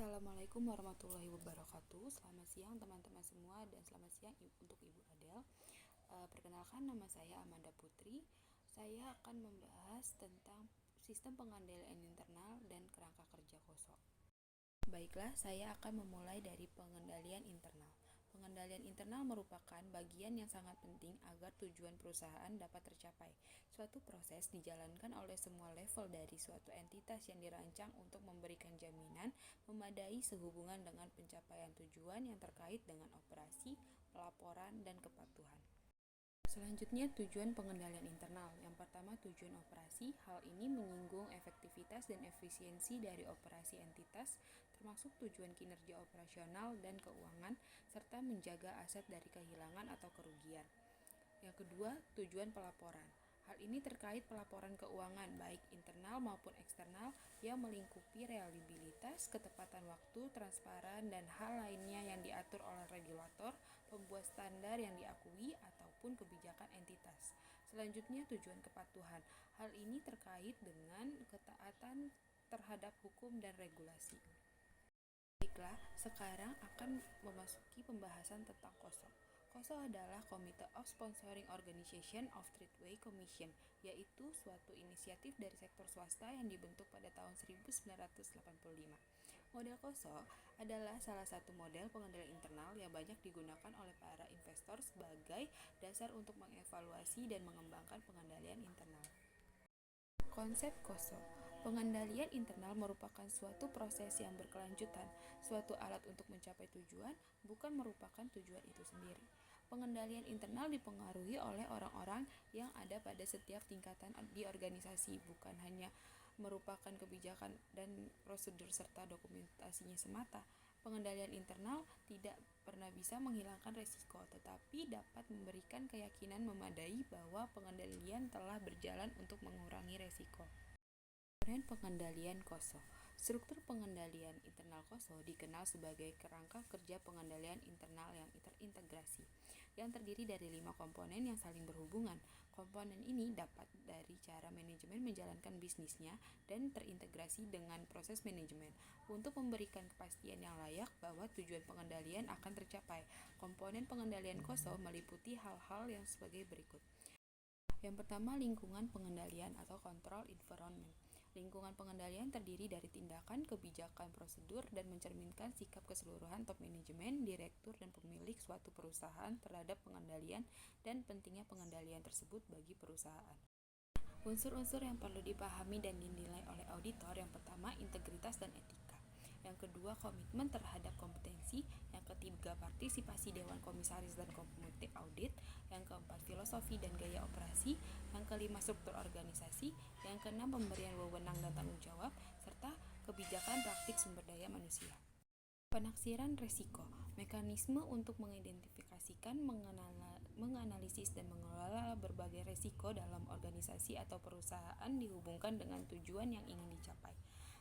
Assalamualaikum warahmatullahi wabarakatuh. Selamat siang teman-teman semua dan selamat siang untuk Ibu Adel. Perkenalkan, nama saya Amanda Putri. Saya akan membahas tentang sistem pengendalian internal dan kerangka kerja KOSO. Baiklah, saya akan memulai dari pengendalian internal. Pengendalian internal merupakan bagian yang sangat penting agar tujuan perusahaan dapat tercapai. Suatu proses dijalankan oleh semua level dari suatu entitas yang dirancang untuk memberikan jaminan memadai sehubungan dengan pencapaian tujuan yang terkait dengan operasi, pelaporan, dan kepatuhan. Selanjutnya, tujuan pengendalian internal. Yang pertama, tujuan operasi. Hal ini menyinggung efektivitas dan efisiensi dari operasi entitas, termasuk tujuan kinerja operasional dan keuangan, serta menjaga aset dari kehilangan atau kerugian. Yang kedua, tujuan pelaporan. Hal ini terkait pelaporan keuangan, baik internal maupun eksternal, yang melingkupi reliabilitas, ketepatan waktu, transparan, dan hal lainnya yang diatur oleh regulator, pembuat standar yang diakui, ataupun kebijakan entitas. Selanjutnya, tujuan kepatuhan. Hal ini terkait dengan ketaatan terhadap hukum dan regulasi. Baiklah, sekarang akan memasuki pembahasan tentang KOSO. KOSO adalah Committee of Sponsoring Organization of Tradeway Commission, yaitu suatu inisiatif dari sektor swasta yang dibentuk pada tahun 1985. Model KOSO adalah salah satu model pengendalian internal yang banyak digunakan oleh para investor sebagai dasar untuk mengevaluasi dan mengembangkan pengendalian internal. Konsep KOSO. Pengendalian internal merupakan suatu proses yang berkelanjutan, suatu alat untuk mencapai tujuan, bukan merupakan tujuan itu sendiri. Pengendalian internal dipengaruhi oleh orang-orang yang ada pada setiap tingkatan di organisasi, bukan hanya merupakan kebijakan dan prosedur serta dokumentasinya semata. Pengendalian internal tidak pernah bisa menghilangkan resiko, tetapi dapat memberikan keyakinan memadai bahwa pengendalian telah berjalan untuk mengurangi resiko. Komponen pengendalian KOSO. Struktur pengendalian internal KOSO dikenal sebagai kerangka kerja pengendalian internal yang terintegrasi, yang terdiri dari 5 komponen yang saling berhubungan. Komponen ini dapat dari cara manajemen menjalankan bisnisnya dan terintegrasi dengan proses manajemen. Untuk memberikan kepastian yang layak bahwa tujuan pengendalian akan tercapai, komponen pengendalian KOSO meliputi hal-hal yang sebagai berikut. Yang pertama, lingkungan pengendalian atau control environment. Lingkungan pengendalian terdiri dari tindakan, kebijakan, prosedur, dan mencerminkan sikap keseluruhan top manajemen, direktur, dan pemilik suatu perusahaan terhadap pengendalian dan pentingnya pengendalian tersebut bagi perusahaan. Unsur-unsur yang perlu dipahami dan dinilai oleh auditor. Yang pertama, integritas dan etika. Yang kedua, komitmen terhadap kompetensi. Yang ketiga, partisipasi Dewan Komisaris dan Komite Audit. Yang keempat, filosofi dan gaya operasi. Yang kelima, struktur organisasi. Yang keenam, pemberian wewenang dan tanggung jawab, serta kebijakan praktik sumber daya manusia. Penaksiran resiko. Mekanisme untuk mengidentifikasikan, menganalisis, dan mengelola berbagai resiko dalam organisasi atau perusahaan dihubungkan dengan tujuan yang ingin dicapai.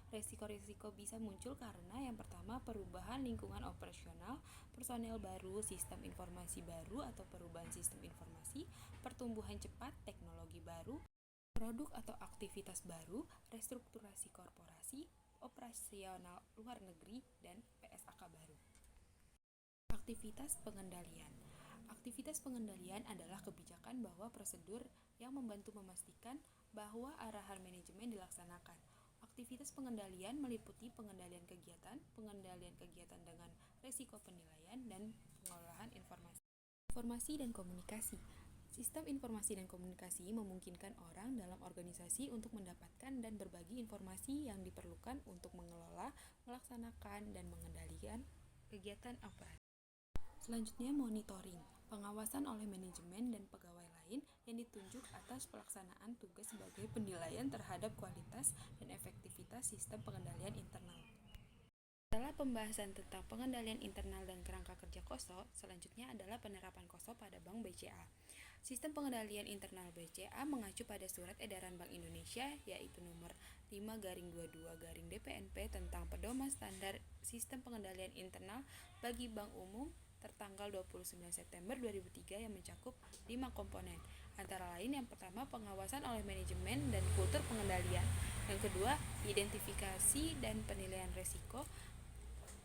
Resiko-resiko bisa muncul karena yang pertama, perubahan lingkungan operasional, personel baru, sistem informasi baru atau perubahan sistem informasi, pertumbuhan cepat, teknologi baru, produk atau aktivitas baru, restrukturasi korporasi, operasional luar negeri, dan PSAK baru. Aktivitas pengendalian. Aktivitas pengendalian adalah kebijakan bahwa prosedur yang membantu memastikan bahwa arahan manajemen dilaksanakan. Aktivitas pengendalian meliputi pengendalian kegiatan dengan resiko penilaian, dan pengolahan informasi. Informasi dan komunikasi. Sistem informasi dan komunikasi memungkinkan orang dalam organisasi untuk mendapatkan dan berbagi informasi yang diperlukan untuk mengelola, melaksanakan, dan mengendalikan kegiatan operasi. Selanjutnya, monitoring. Pengawasan oleh manajemen dan pegawai lain yang ditunjuk atas pelaksanaan tugas sebagai penilaian terhadap kualitas dan efektivitas sistem pengendalian internal. Setelah pembahasan tentang pengendalian internal dan kerangka kerja KOSO, selanjutnya adalah penerapan KOSO pada Bank BCA. Sistem pengendalian internal BCA mengacu pada Surat Edaran Bank Indonesia yaitu nomor 5/22/DPNP tentang pedoman standar sistem pengendalian internal bagi bank umum tertanggal 29 September 2003 yang mencakup 5 komponen. Antara lain, yang pertama, pengawasan oleh manajemen dan kultur pengendalian. Yang kedua, identifikasi dan penilaian risiko.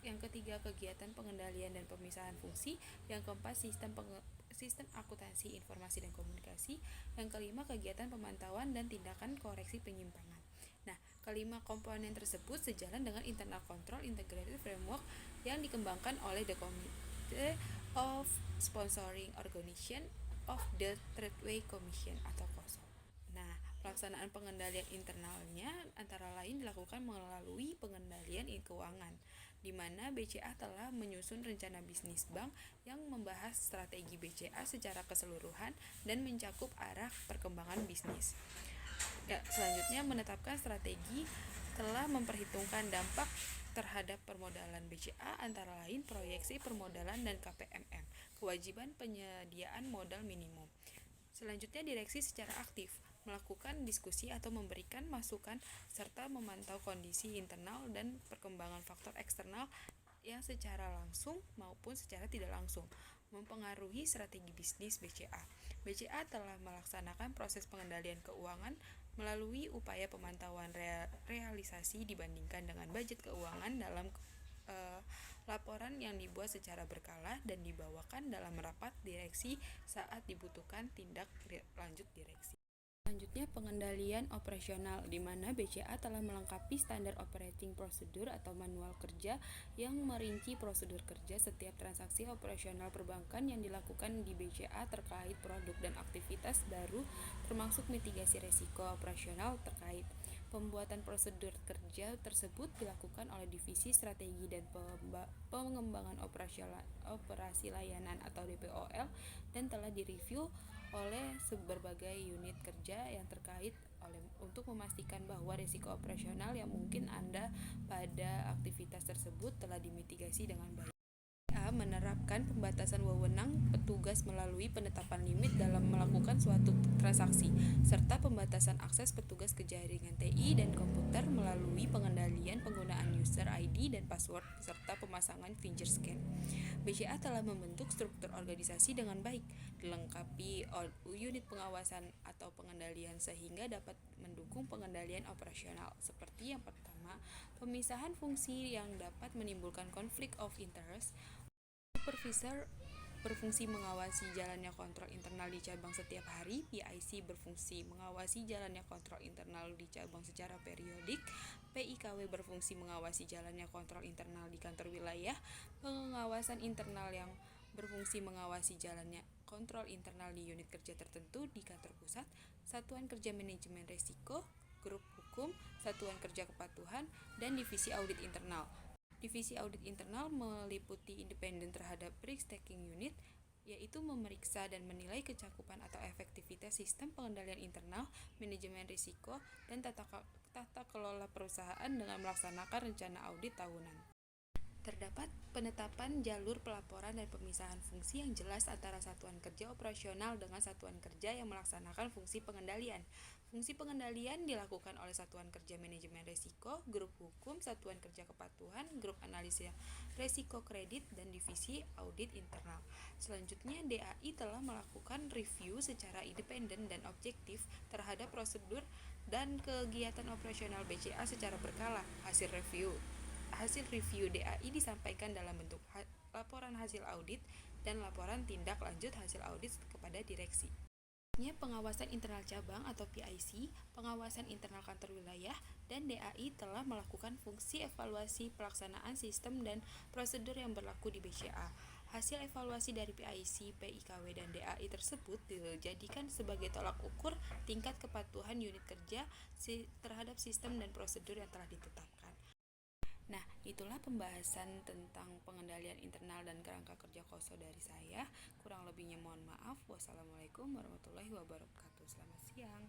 yang ketiga kegiatan pengendalian dan pemisahan fungsi, yang keempat sistem akuntansi informasi dan komunikasi, yang kelima kegiatan pemantauan dan tindakan koreksi penyimpangan. Nah, kelima komponen tersebut sejalan dengan internal control integrated framework yang dikembangkan oleh the Committee of Sponsoring Organization of the Tradeway Commission atau COSO. Nah, pelaksanaan pengendalian internalnya antara lain dilakukan melalui pengendalian keuangan, di mana BCA telah menyusun rencana bisnis bank yang membahas strategi BCA secara keseluruhan dan mencakup arah perkembangan bisnis. Selanjutnya, menetapkan strategi telah memperhitungkan dampak terhadap permodalan BCA antara lain proyeksi permodalan dan KPMM, kewajiban penyediaan modal minimum. Selanjutnya, direksi secara aktif melakukan diskusi atau memberikan masukan serta memantau kondisi internal dan perkembangan faktor eksternal yang secara langsung maupun secara tidak langsung mempengaruhi strategi bisnis BCA. BCA telah melaksanakan proses pengendalian keuangan melalui upaya pemantauan realisasi dibandingkan dengan budget keuangan dalam laporan yang dibuat secara berkala dan dibawakan dalam rapat direksi saat dibutuhkan tindak lanjut direksi. Selanjutnya, pengendalian operasional, di mana BCA telah melengkapi standar operating procedure atau manual kerja yang merinci prosedur kerja setiap transaksi operasional perbankan yang dilakukan di BCA terkait produk dan aktivitas baru, termasuk mitigasi risiko operasional terkait. Pembuatan prosedur kerja tersebut dilakukan oleh Divisi Strategi dan Pengembangan Operasi Layanan atau DPOL dan telah direview oleh berbagai unit kerja yang terkait untuk memastikan bahwa risiko operasional yang mungkin ada pada aktivitas tersebut telah dimitigasi dengan baik. Menerapkan pembatasan wewenang petugas melalui penetapan limit dalam melakukan suatu transaksi, serta pembatasan akses petugas ke jaringan TI dan komputer melalui pengendalian penggunaan user ID dan password, serta pemasangan finger scan. BCA telah membentuk struktur organisasi dengan baik, dilengkapi unit pengawasan atau pengendalian sehingga dapat mendukung pengendalian operasional, seperti yang pertama, pemisahan fungsi yang dapat menimbulkan konflik of interest. Supervisor berfungsi mengawasi jalannya kontrol internal di cabang setiap hari. PIC berfungsi mengawasi jalannya kontrol internal di cabang secara periodik. PIKW berfungsi mengawasi jalannya kontrol internal di kantor wilayah. Pengawasan internal yang berfungsi mengawasi jalannya kontrol internal di unit kerja tertentu di kantor pusat. Satuan Kerja Manajemen Risiko, Grup Hukum, Satuan Kerja Kepatuhan, dan Divisi Audit Internal. Divisi audit internal meliputi independen terhadap risk-taking unit, yaitu memeriksa dan menilai kecakupan atau efektivitas sistem pengendalian internal, manajemen risiko, dan tata kelola perusahaan dengan melaksanakan rencana audit tahunan. Terdapat penetapan jalur pelaporan dan pemisahan fungsi yang jelas antara satuan kerja operasional dengan satuan kerja yang melaksanakan fungsi pengendalian. Fungsi pengendalian dilakukan oleh Satuan Kerja Manajemen Risiko, Grup Hukum, Satuan Kerja Kepatuhan, Grup Analisa Risiko Kredit, dan Divisi Audit Internal. Selanjutnya, DAI telah melakukan review secara independen dan objektif terhadap prosedur dan kegiatan operasional BCA secara berkala. Hasil review DAI disampaikan dalam bentuk laporan hasil audit dan laporan tindak lanjut hasil audit kepada direksi. Pengawasan internal cabang atau PIC, pengawasan internal kantor wilayah, dan DAI telah melakukan fungsi evaluasi pelaksanaan sistem dan prosedur yang berlaku di BCA. Hasil evaluasi dari PIC, PIKW, dan DAI tersebut dijadikan sebagai tolak ukur tingkat kepatuhan unit kerja terhadap sistem dan prosedur yang telah ditetapkan. Nah, itulah pembahasan tentang pengendalian internal dan kerangka kerja KOSO dari saya. Kurang lebihnya mohon maaf. Wassalamualaikum warahmatullahi wabarakatuh. Selamat siang.